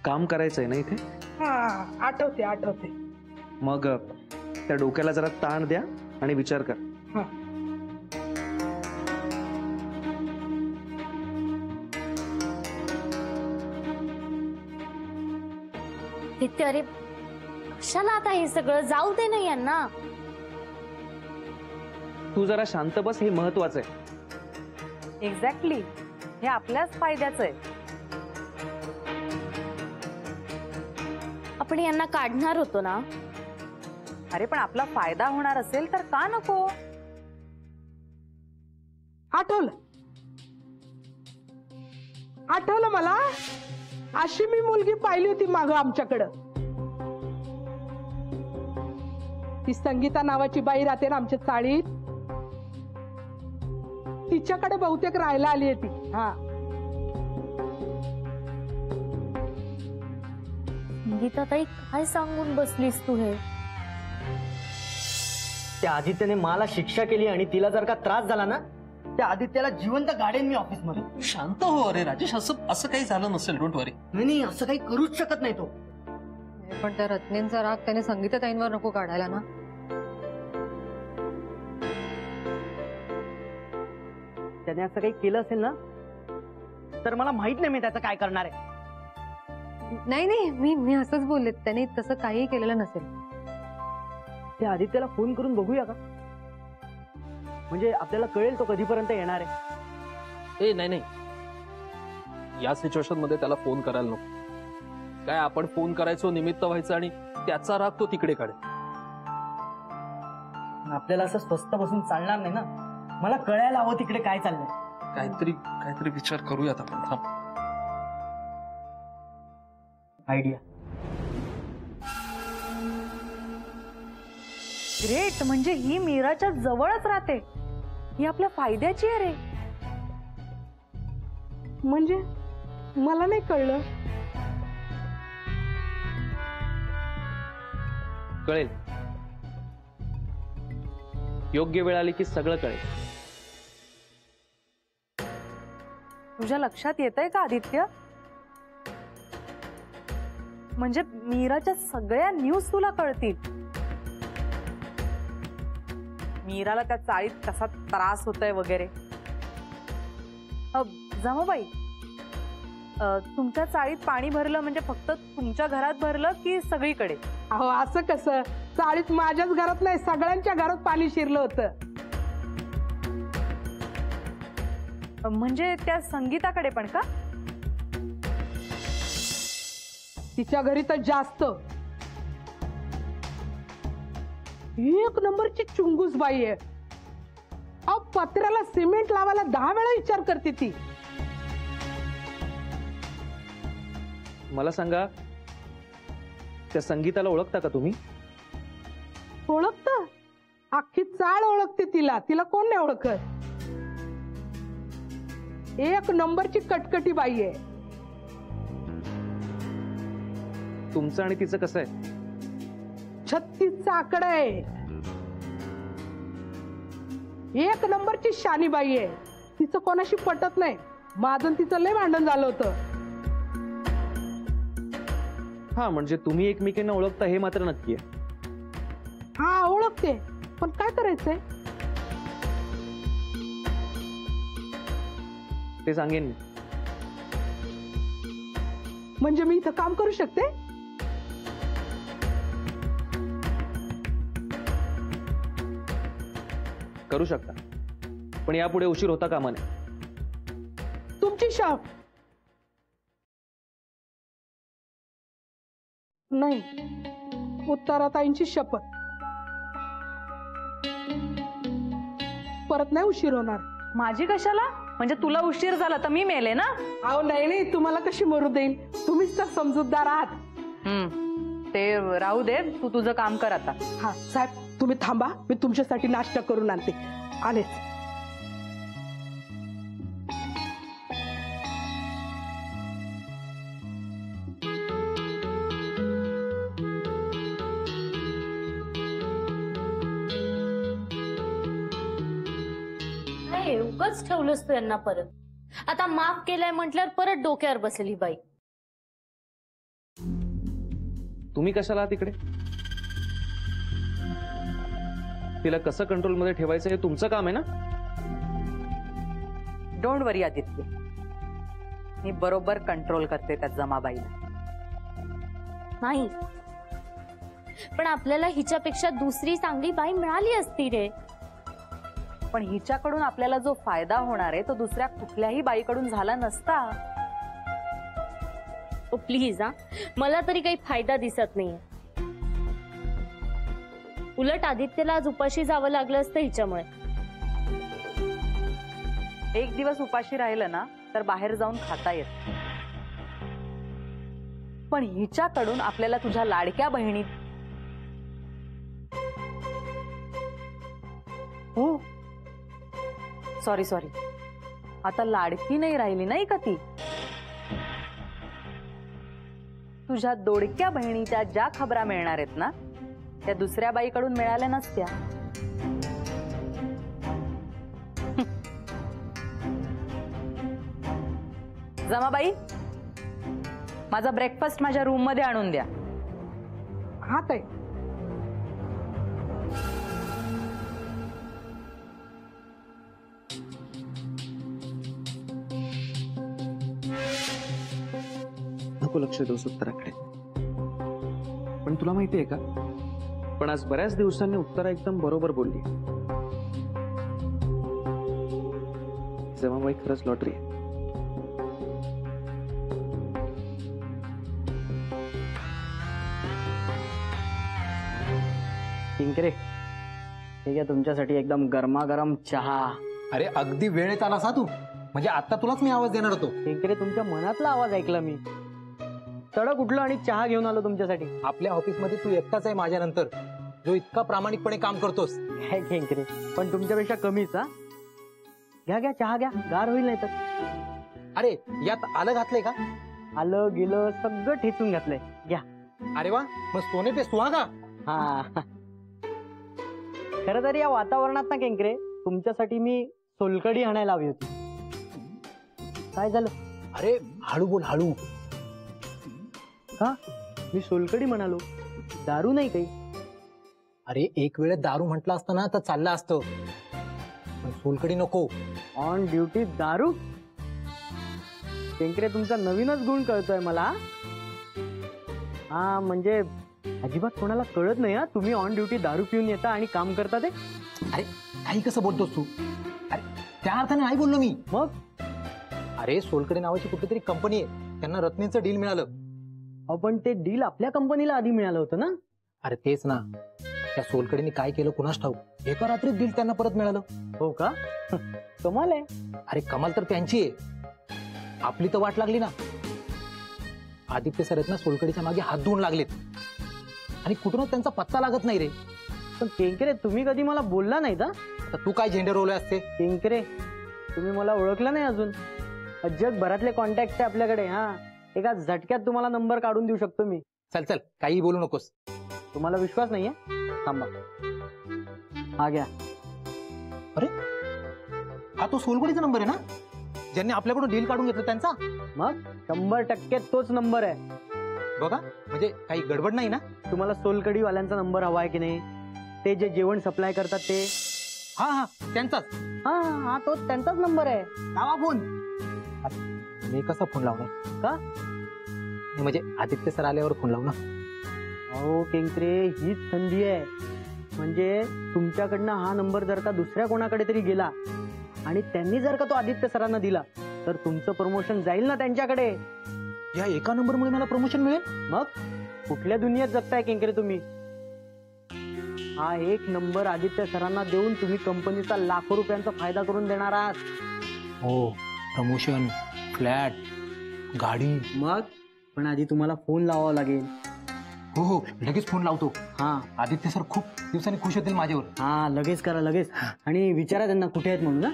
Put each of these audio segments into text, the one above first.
काम करायचंय ना इथे? हा आठवते आठवते. मग त्या डोक्याला जरा ताण द्या आणि विचार कर. हा नित्य, अरे कशाला आता हे सगळं? जाऊ दे ना यांना. तू जरा शांत बस, हे महत्वाचं आहे. एक्झॅक्टली, हे आपल्याच फायद्याचं आहे. आपण यांना काढणार होतो ना. अरे पण आपला फायदा होणार असेल तर का नको? आठवलं आठवलं मला. अशी मी मुलगी पाहिली होती माग आमच्याकडं. ती संगीता नावाची बाई राहते ना आमच्या चाळीत, तिच्याकडे बहुतेक राहायला आली आहे ती. हा संगीता ताई, काय सांगून बसलीस तू हे? त्या आदित्यने मला शिक्षा केली आणि तिला जर का त्रास झाला ना, त्या आदित्याला जिवंत गाडेन मी ऑफिस मध्ये. शांत हो. अरे राजेश, असं काही झालं नसेल. डोंट वरी. नाही, असं काही करूच शकत नाही तो. पण त्या रत्नेंचा राग त्याने संगीताताईंवर नको काढायला ना. त्याने असं काही केलं असेल ना, तर मला माहित नाही मी त्याचं काय करणार आहे. नाही नाही, मी असंच बोलले. त्याने तसं काही केलेलं नसेल. त्या आदित्याला फोन करून बघूया का? म्हणजे आपल्याला कळेल तो कधीपर्यंत येणार आहे. ए नाही, या सिच्युएशन मध्ये त्याला फोन करायला नको. काय आपण फोन करायचो, निमित्त व्हायचं आणि त्याचा राग तो तिकडे काढे. आपल्याला असं स्वस्त बसून चालणार नाही ना. मला कळायला हवं तिकडे काय चाललंय. काहीतरी विचार करूयात आपण. थांब. आयडिया. ग्रेट, म्हणजे ही मीराच्या जवळच राहते. ही आपल्या फायद्याची आहे रे. म्हणजे मला नाही कळलं. कळेल. योग्य वेळ आली की सगळं कळेल. तुझ्या लक्षात येतंय का आदित्य? म्हणजे मीराच्या सगळ्या न्यूज तुला कळतील. मीराला त्या चाळीत कसा त्रास होतोय वगैरे. जमाबाई, तुमच्या चाळीत पाणी भरलं म्हणजे फक्त तुमच्या घरात भरलं की सगळीकडे? अहो असं कसं? चाळीत माझ्याच घरात नाही, सगळ्यांच्या घरात पाणी शिरलं होतं. म्हणजे त्या संगीताकडे पण का? तिच्या घरी तर जास्त. एक नंबरची चुंगूस बाई आहे. अहो पत्र्याला सिमेंट लावायला 10 वेळा विचार करते ती. मला सांगा, त्या संगीताला ओळखता का तुम्ही? ओळखता? अख्खी चाळ ओळखते तिला. तिला कोण नाही ओळखत. एक नंबरची कटकटी बाई आहे. तुमचं आणि तिचं कसं आहे? 36चा आकडा आहे. एक नंबरची शानी बाई आहे. तिचं कोणाशी पटत नाही. माझं तिचं लय भांडण झालं होतं. हा, म्हणजे तुम्ही एकमेकांना ओळखता हे मात्र नक्की आहे. हा ओळखते, पण काय करायचंय? ते सांगेन मी. म्हणजे मी इथं काम करू शकते? करू शकता, पण यापुढे उशीर होता कामा नये. तुमची शॉप नाही. उत्तराताईंची शपथ. परत नाही उशीर होणार. माझी कशाला? म्हणजे तुला उशीर झाला तर मी मेले ना? अहो नाही नाही, तुम्हाला कशी मरू देईल? तुम्हीच तर समजूतदार आहात. ते राहू दे, तू तुझं काम कर आता. हा साहेब, तुम्ही थांबा, मी तुमच्यासाठी नाश्ता करून आणते. आलेच. उगाच ठेवलंस तू यांना परत. आता माफ केलंय म्हटल्यावर परत डोक्यावर बसेल ही बाई. तुम्ही कशाला आहात इकडे? तिला कसं कंट्रोलमध्ये ठेवायचं हे तुमचं काम आहे ना. डोंट वरी आदित्य, मी बरोबर कंट्रोल करते त्या जमाबाईला. नाही, पण आपल्याला हिच्यापेक्षा दुसरी चांगली बाई मिळाली असती रे. पण हिच्याकडून आपल्याला जो फायदा होणार आहे तो दुसऱ्या कुठल्याही बाईकडून झाला नसता. ओ प्लीज हा, मला तरी काही फायदा दिसत नाहीये. उलट आदित्यला आज उपाशी जावं लागलं असतं हिच्यामुळे. एक दिवस उपाशी राहिलं ना तर बाहेर जाऊन खाता येत, पण हिच्याकडून आपल्याला तुझ्या लाडक्या बहिणी. हो सॉरी सॉरी, आता लाडकी नाही राहिली नाही का ती. तुझ्या दोडक्या बहिणीच्या ज्या खबरा मिळणार आहेत ना त्या दुसऱ्या बाईकडून मिळाल्या नसत्या. जमाबाई, माझा ब्रेकफास्ट माझ्या रूम मध्ये आणून द्या. हा ताई. नको लक्ष देऊस उत्तराकडे. पण तुला माहितीये का, पण आज बऱ्याच दिवसांनी उत्तरा एकदम बरोबर बोलली. जमाबाई खरंच लॉटरी आहे. किंकरे, ठीक आहे, तुमच्यासाठी एकदम गरमागरम चहा. अरे अगदी वेळेत आलास हा तू. म्हणजे आता तुलाच मी आवाज देणार होतो. किंकरे, तुमच्या मनातला आवाज ऐकला मी. तडक उठलो आणि चहा घेऊन आलो तुमच्यासाठी. आपल्या ऑफिसमध्ये तू एकटाच आहे माझ्यानंतर जो इतका प्रामाणिकपणे काम करतोस. काय किंकरे, पण तुमच्यापेक्षा कमीच. हा, घ्या घ्या चहा घ्या, गार होईल नाही तर. अरे यात आलं घातलंय का? आलं गेलं सगळं ठेचून घातलंय, घ्या. अरे वा, मग सोने पे सुहागा. हा, खरं तर या वातावरणात ना किंकरे, तुमच्यासाठी मी सोलकढी आणायला हवी होती. काय झालं? अरे हळू बोल, हळू. का? मी सोलकढी म्हणालो, दारू नाही काही. अरे एक वेळ दारू म्हटलं असतं ना तर चाललं असतं, पण सोलकढी नको. ऑन ड्युटी दारू? किंकरे, तुमचा नवीनच गुण कळतोय मला. हा, म्हणजे अजिबात कोणाला कळत नाही हा, तुम्ही ऑन ड्युटी दारू पिऊन येता आणि काम करता ते. अरे काही कसं बोलतोस तू? अरे त्या अर्थाने नाही बोललो मी. मग? अरे सोलकढी नावाची कुठली कंपनी आहे, त्यांना रत्नीचं डील मिळालं. पण ते डील आपल्या कंपनीला आधी मिळालं होतं ना. अरे तेच ना, त्या सोलकडीने काय केलं कुणास ठाऊक, एका रात्रीत डील त्यांना परत मिळालं. हो का? कमाल आहे. अरे कमाल तर त्यांची आहे, आपली तर वाट लागली ना. आदित्य सर आहेत ना सोलकडीच्या मागे हात धुवून लागलेत आणि कुठूनच त्यांचा पत्ता लागत नाही रे. पण किंकरे, तुम्ही कधी मला बोलला नाही का? तर तू काय झेंडे रोवले असते? किंकरे, तुम्ही मला ओळखलं नाही अजून. जगभरातले कॉन्टॅक्ट आहे आपल्याकडे. हा, एका झटक्यात तुम्हाला नंबर काढून देऊ शकतो मी. चल चल, काही बोलू नकोस. तुम्हाला विश्वास नाहीये? थांबा, हा घ्या. अरे हा तो सोलकडीचा नंबर आहे ना, ज्यांनी आपल्याकडून डील काढून घेतलं त्यांचा? मग 100% तोच नंबर आहे. बघा, म्हणजे काही गडबड नाही ना? तुम्हाला सोलकडीवाल्यांचा नंबर हवा आहे की नाही? ते जे जेवण सप्लाय करतात ते. हा हा, त्यांचाच. हा हा, तो त्यांचाच नंबर आहे. लावा फोन. मी कसा फोन लावणार का? म्हणजे आदित्य सर आल्यावर फोन लावू ना. अहो किंकरे, हीच संधी आहे. म्हणजे तुमच्याकडनं हा नंबर जर का दुसऱ्या कोणाकडे तरी गेला आणि त्यांनी जर का तो आदित्य सरांना दिला तर तुमचं प्रमोशन जाईल ना त्यांच्याकडे. या एका नंबरमुळे मला प्रमोशन मिळेल? मग कुठल्या दुनियेत जगताय किंकरे तुम्ही? हा एक नंबर आदित्य सरांना देऊन तुम्ही कंपनीचा लाखो रुपयांचा फायदा करून देणार आहात. हो, प्रमोशन, फ्लॅट, गाडी. मग पण आधी तुम्हाला फोन लावावा लागेल. हो हो, लगेच फोन लावतो. हा, आदित्य सर खूप दिवसांनी खुश होतील माझ्यावर. हा, लगेच करा लगेच. आणि विचारा त्यांना कुठे आहेत म्हणून.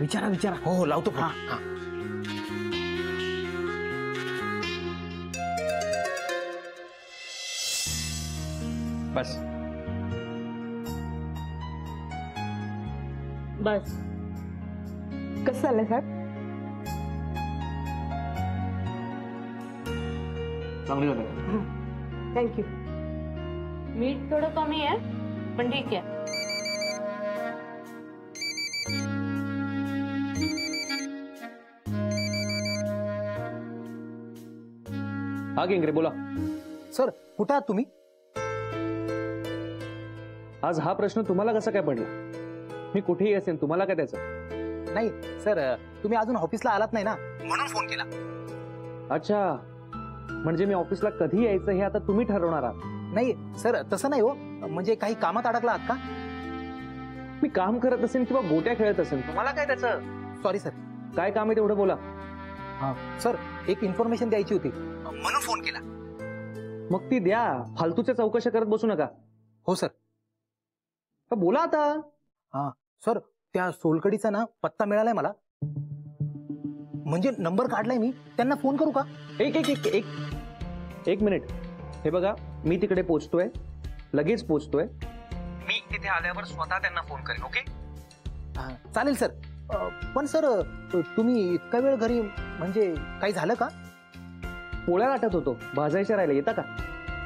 विचारा विचारा. हो हो, लावतो. हा. बस बस. कसं झालं साहेब? चांगली झालं. थँक्यू. मीठ थोडं कमी आहे पण ठीक आहे. हा केंगरे बोला. सर कुठं आहात तुम्ही? आज हा प्रश्न तुम्हाला कसा काय पडला? मी कुठेही असेल, तुम्हाला काय त्याचं? नाही सर, तुम्ही अजून ऑफिसला आलात नाही ना, म्हणून फोन केला. अच्छा, म्हणजे मी ऑफिसला कधी यायचं हे आता तुम्ही ठरवणार आहात? नाही सर, तसं नाही हो, म्हणजे काही कामात अडकला आहात का? मी काम करत असेल किंवा गोट्या खेळत असेल, तुम्हाला काय त्याचं? Sorry sir. काय काम आहे तेवढं बोला. हा सर, एक इन्फॉर्मेशन द्यायची होती म्हणून फोन केला. मग ती द्या, फालतूच्या चौकशा करत बसू नका. हो सर. बोला आता. हा सर, त्या सोलकडीचा ना पत्ता मिळालाय मला, म्हणजे नंबर काढलाय मी. त्यांना फोन करू का? एक एक एक एक एक मिनिट. हे बघा, मी तिकडे पोहोचतोय, लगेच पोहोचतोय. मी तिथे आल्यावर स्वतः त्यांना फोन करेन. ओके? चालेल सर. पण सर, तुम्ही इतका वेळ घरी, म्हणजे काही झालं का? पोळ्या लाटत होतो, भाजायच्या राहिल्या. येता का?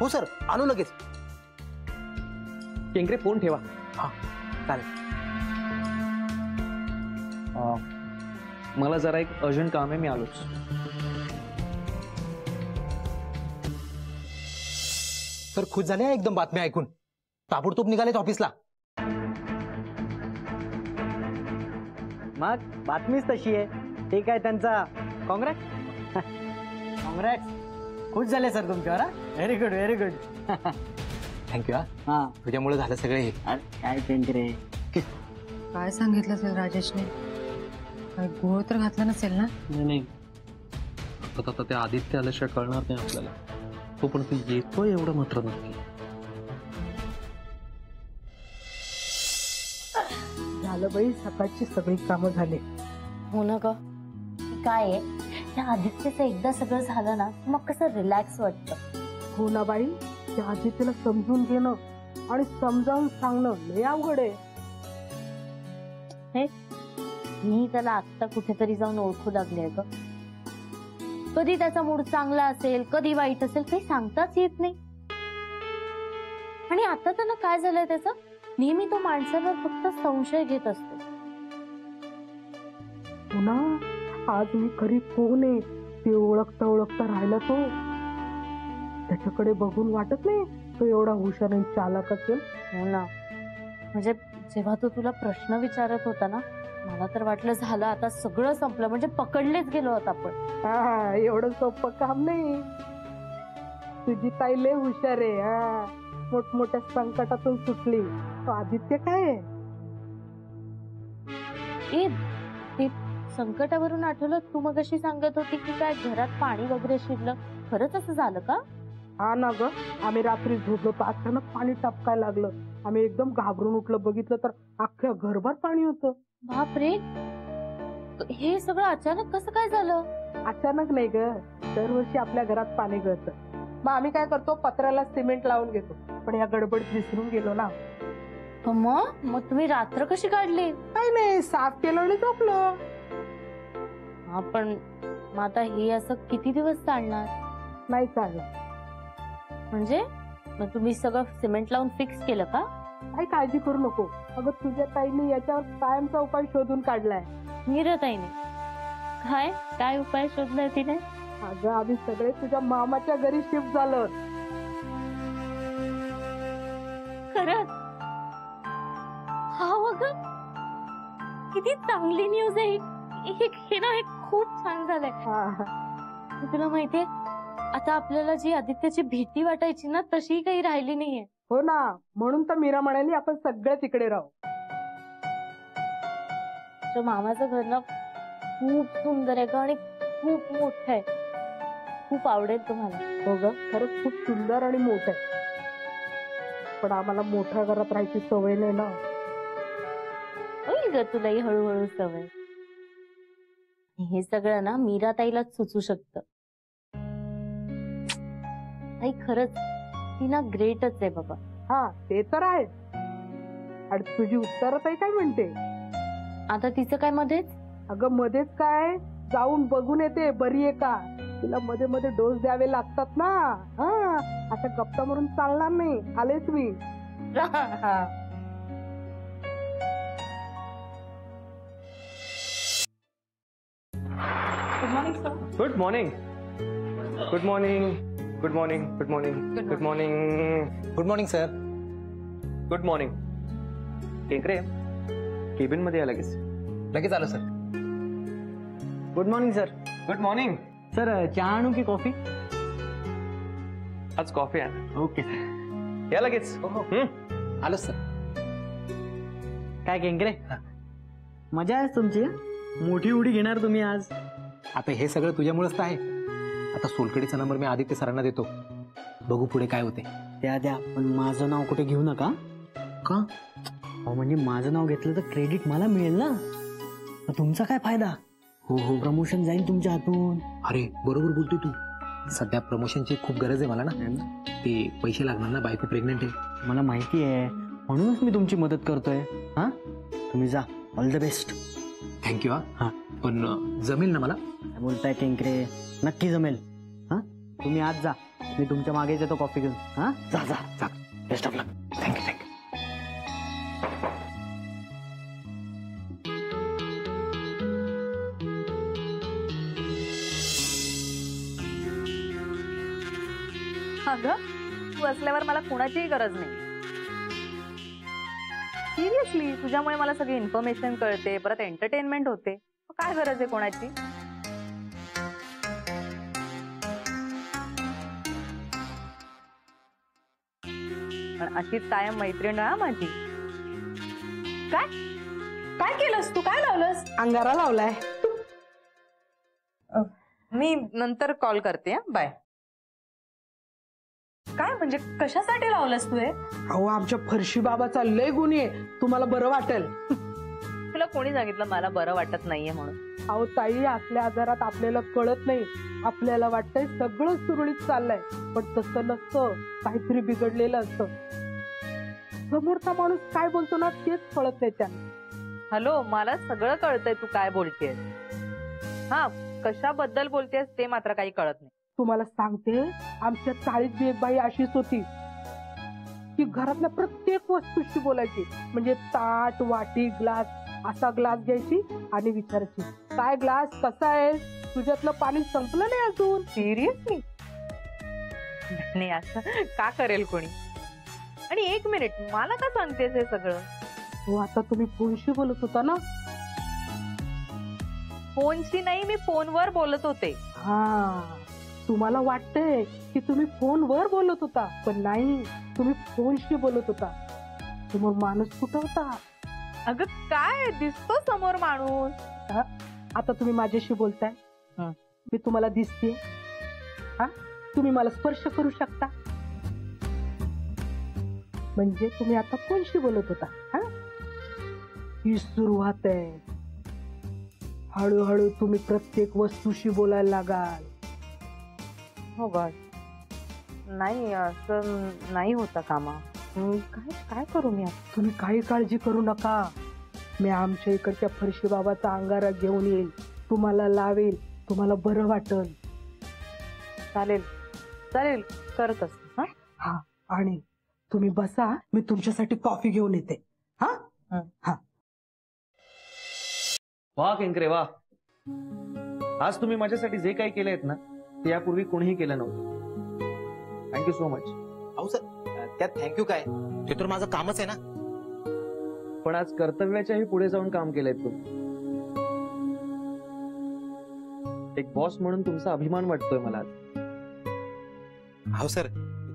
हो सर, आलो लगेच. केंगरे फोन ठेवा. हा चालेल. मला जरा एक अर्जंट काम आहे, मी आलोच. सर खुश झाले एकदम बातम्या ऐकून. ताबडतोब निघालेत ऑफिसला. मग बातमीच तशी आहे. ते काय त्यांचा काँग्रेस. काँग्रेस खुश झाले सर तुमच्यावर. Very good very good. Thank you. हा तुझ्यामुळे झालं सगळे हे. काय केंद्रे. काय सांगितलं असेल राजेशने? काय गोळ तर घातला नसेल ना? नाही, आता त्या आदित्य आल्याशिवाय कळणार नाही आपल्याला. तो पण ते येतोय एवढं मात्र नक्की. झालं बाई, सकाळची सगळी कामं झाली. हो ना ग. काय आहे, त्या आदित्यचं एकदा सगळं झालं ना मग कसं रिलॅक्स वाटतं. हो ना बाई, त्या आदित्यला समजून घेणं आणि समजावून सांगणं लय अवघड आहे. मी त्याला आत्ता कुठेतरी जाऊन ओळखू लागले ग. कधी त्याचा मूड चांगला असेल, कधी वाईट असेल, काही सांगताच येत नाही. आणि आता त्याला काय झालंय, त्याचं नेहमी तो माणसावर फक्त संशय घेत असतो. हो ना, आज मी खरी कोण आहे ते ओळखता ओळखता राहिला तो. त्याच्याकडे बघून वाटत नाही तो एवढा हुशार आणि चालाक असेल. हो ना, म्हणजे जेव्हा तो तुला प्रश्न विचारत होता ना, मला तर वाटलं झालं आता सगळं संपलं, म्हणजे पकडलेच गेलो होत आपण. हा, एवढं सोपं काम नाही. तुझी ताई लय हुशार आहे. हा, मोठमोठ्या संकटातून सुटली. तो आदित्य काय आहे? ते संकटावरून आठवलं, तू मगाशी सांगत होती की काय घरात पाणी वगैरे शिरलं. खरंच असं झालं का? हा ना ग, आम्ही रात्री झोपलो तर अचानक पाणी टपकायला लागलं. आम्ही एकदम घाबरून उठलं, बघितलं तर अख्ख्या घरभर पाणी होतं. बापरे, हे सगळं अचानक कसं काय झालं? अचानक नाही ग, दरवर्षी आपल्या घरात पाणी गळतं. मग आम्ही काय करतो, पत्र्याला सिमेंट लावून घेतो. पण या गडबडीत विसरून गेलो ना. मग तुम्ही रात्र कशी काढली? काही नाही, साफ केलं आणि झोपलो. हा, पण मग आता हे असं किती दिवस चालणार? नाही चालत. म्हणजे मग तुम्ही सगळं सिमेंट लावून फिक्स केलं का? काही काळजी करू नको. अगं तुझ्या ताईने याच्यावर कायमचा उपाय शोधून काढलाय. मीराताईने काय उपाय शोधलाय तिने? अगं आम्ही सगळे तुझ्या मामाच्या घरी शिफ्ट झालो. खरंच? हा अगं, किती चांगली न्यूज आहे हे ना. हे खूप छान झालंय. तुला माहितीये, आता आपल्याला जी आदित्याची भीती वाटायची ना, तशी काही राहिली नाहीये. हो ना, म्हणून तर मीरा म्हणाली आपण सगळे तिकडे राहू. मामाचं घर ना खूप सुंदर आहे ग आणि खूप मोठं आहे. खूप आवडेल तुम्हाला. हो ग, खरंच खूप सुंदर आणि मोठं आहे. पण आम्हाला मोठ्या घरात राहायची सवय नाही ना. होईल ग तुलाही हळूहळू सवय. हे सगळं ना मीराताईलाच सुचू शकतं. ताई खरंच ती ना ग्रेटच आहे बाबा. हा, ते तर आहे. आणि तुझी उत्तर ताई काय म्हणते? आता तिचं काय मध्येच? अगं मध्येच काय, जाऊन बघून येते बरी आहे का. तिला मध्ये मध्ये डोस द्यावे लागतात ना. हा, आता गप्पा मारून चालणार नाही. आलेच मी. Good morning. Good morning. Good morning. Good morning. Good morning. Good morning sir. Good morning. Kenkare, cabin मध्ये या लगेच. लगेच आलो sir. Good morning sir. Good morning. Sir चहा आणू की कॉफी? आज कॉफी आण. Okay sir. या लगेच. आलो सर. काय केंकरे, मजा आहे तुमची. मोठी उडी घेणार तुम्ही आज. आता हे सगळं तुझ्यामुळेच तर आहे. आता सोलकडीचा नंबर मी आदित्य सरांना देतो. बघू पुढे काय होते. द्या द्या, पण माझं नाव कुठे घेऊ नका. का? अहो म्हणजे माझं नाव घेतलं तर क्रेडिट मला मिळेल ना. मग तुमचा काय फायदा? हो हो, प्रमोशन जाईल तुमच्या हातून. अरे बरोबर बोलतोय तू. सध्या प्रमोशनची खूप गरज आहे मला ना. ते पैसे लागणार ना, बायको प्रेग्नेंट आहे. मला माहिती आहे, म्हणूनच मी तुमची मदत करतोय. हा, तुम्ही जा. All the best. थँक्यू. हा, पण जमेल ना मला? काय बोलताय केंकरे, नक्की जमेल. हा, तुम्ही आज जा, मी तुमच्या मागेच येतो कॉफी घेऊन. हा, जा जा जा. Best of luck. Thank you thank you. अगं, तू असल्यावर मला कुणाचीही गरज नाही. सिरियसली, तुझ्यामुळे मला सगळी इन्फॉर्मेशन कळते, परत एंटरटेनमेंट होते. काय गरज आहे कोणाची? पण अशीच कायम मैत्रीण राहा माझी. काय काय केलंस तू? काय लावलंस? अंगारा लावलाय. मी नंतर कॉल करते. बाय. काय म्हणजे कशासाठी लावलंस तू हे? अहो आमच्या फरशी बाबाचा लय गुन्हे आहे, तुम्हाला बरं वाटेल. तुला कोणी सांगितलं मला बरं वाटत नाहीये म्हणून? अहो ताई, आपल्या आजारात आपल्याला कळत नाही. आपल्याला वाटतंय सगळं सुरळीत चाललंय, पण तसं नसतं. काहीतरी बिघडलेलं असतं. समोरचा माणूस काय बोलतो ना तेच कळत नाही त्यांना. हॅलो, मला सगळं कळतंय तू काय बोलतेस. हा, कशाबद्दल बोलतेस ते मात्र काही कळत नाही. तुम्हाला सांगते, आमच्या चाळीत बी एक बाई अशीच होती. ती घरातल्या प्रत्येक वस्तूशी बोलायची. म्हणजे ताट, वाटी, ग्लास. असा ग्लास घ्यायची आणि विचारायची, काय ग्लास कसा आहे, तुझ्यातलं पाणी संपलं नाही अजून. सिरियसली? नाही, असं का करेल कोणी? आणि एक मिनिट, मला का सांगतेस हे सगळं? हो, आता तुम्ही फोनशी बोलत होता ना. फोनशी नाही, मी फोनवर बोलत होते. हा, तुम्हाला वाटतंय की तुम्ही फोनवर बोलत होता, पण नाही, तुम्ही फोनशी बोलत होता. समोर माणूस कुठं होता? अगं काय दिसतो समोर माणूस. आता तुम्ही माझ्याशी बोलताय, मी तुम्हाला दिसते. हा, तुम्ही मला स्पर्श करू शकता. म्हणजे तुम्ही आता फोनशी बोलत होता. हा, ही सुरुवात आहे. हळूहळू तुम्ही प्रत्येक वस्तूशी बोलायला लागाल. हो गॉड, नाही असं नाही होता कामा. काय काय करू मी आता? तुम्ही काही काळजी करू नका. मी आमच्या इकडच्या फरशी बाबाचा अंगारा घेऊन येईल, तुम्हाला लावेल, तुम्हाला बरं वाटेल. चालेल चालेल, करत असते. हा, आणि तुम्ही बसा, मी तुमच्यासाठी कॉफी घेऊन येते. हा हा. वा केंकरे वा, आज तुम्ही माझ्यासाठी जे काही केलंयत ना ते यापूर्वी कोणीही केलं नव्हतं. Thank you so much. अहो सर, त्यात थँक्यू काय, ते तर माझं कामच आहे ना. पण आज कर्तव्याच्याही पुढे जाऊन काम केलंय तुम्ही. एक बॉस म्हणून तुमचा अभिमान वाटतोय मला आज. हो सर,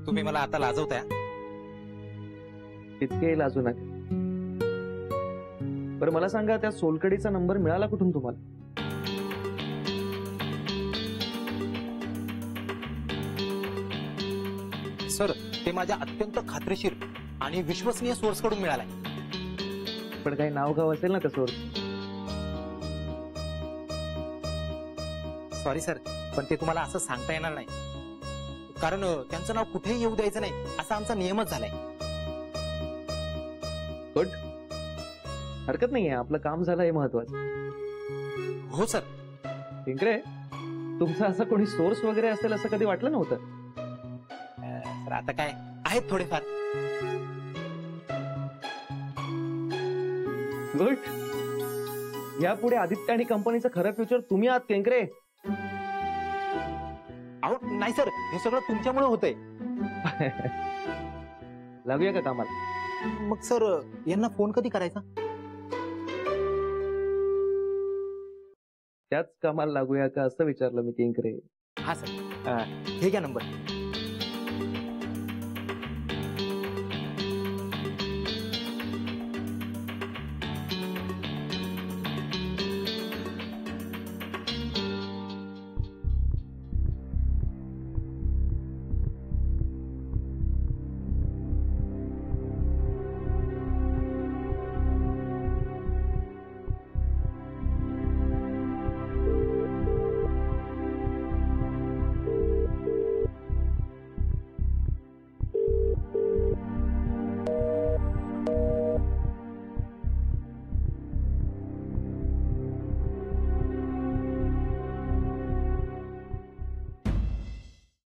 तुम्ही मला आता लाजवताय. इतके लाजू नका. बरं मला सांगा, त्या सोलकडीचा नंबर मिळाला कुठून तुम्हाला? सर, ते माझ्या अत्यंत खात्रीशीर आणि विश्वसनीय सोर्स कडून मिळालाय. पण काही नाव गाव असेल ना त्या सोर्स? सॉरी सर, पण ते तुम्हाला असं सांगता येणार नाही, कारण त्यांचं नाव कुठेही येऊ द्यायचं नाही असा आमचा नियमच झालाय. गुड, हरकत नाहीये, आपलं काम झालं हे महत्वाचं. हो सर. केंकरे, तुमचा असं कोणी सोर्स वगैरे असेल असं कधी वाटलं नव्हतं? तर आता काय आहेत थोडेफार. गुड. यापुढे आदित्य आणि कंपनीचं खरं फ्युचर तुम्ही आहात केंकरे. अहो नाही सर, हे सगळं तुमच्यामुळे होतंय. लागूया का कामाला? मग सर यांना फोन कधी करायचा? त्याच कामाला लागूया का असं विचारलं मी केंकरे. हा सर, हे घ्या नंबर.